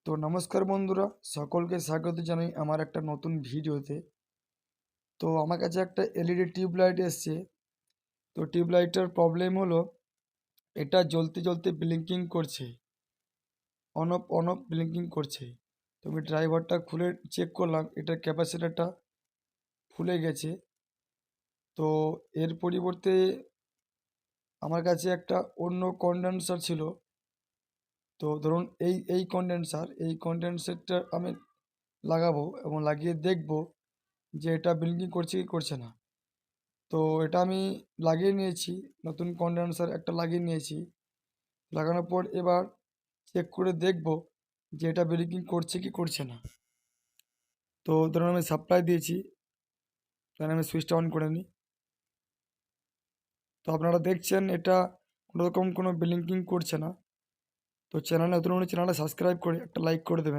তো নমস্কার বন্ধুরা, সকলকে স্বাগত জানাই আমার একটা নতুন ভিডিওতে। তো আমার কাছে একটা এলইডি টিউবলাইট এসছে। তো টিউবলাইটটার প্রবলেম হলো এটা জ্বলতে জ্বলতে ব্লিঙ্কিং করছে, অন অফ ব্লিঙ্কিং করছে। তো আমি ড্রাইভারটা খুলে চেক করলাম, এটার ক্যাপাসিটারটা ফুলে গেছে। তো এর পরিবর্তে আমার কাছে একটা অন্য কনডেন্সার ছিল। তো ধরুন এই কনডেন্সারটা আমি লাগাবো এবং লাগিয়ে দেখব যে এটা ব্লিঙ্কিং করছে কি করছে না। তো এটা আমি লাগিয়ে নিয়েছি, নতুন কন্ডেন্সার একটা লাগিয়ে নিয়েছি। লাগানোর পর এবার চেক করে দেখব যে এটা ব্লিঙ্কিং করছে কি করছে না। তো ধরুন আমি সাপ্লাই দিয়েছি, তাহলে আমি সুইচটা অন করে নিই। তো আপনারা দেখছেন এটা কোনোরকম কোনো ব্লিঙ্কিং করছে না। তো চ্যানেলে নতুন হলে চ্যানেলটা সাবস্ক্রাইব করে একটা লাইক করে দেবেন।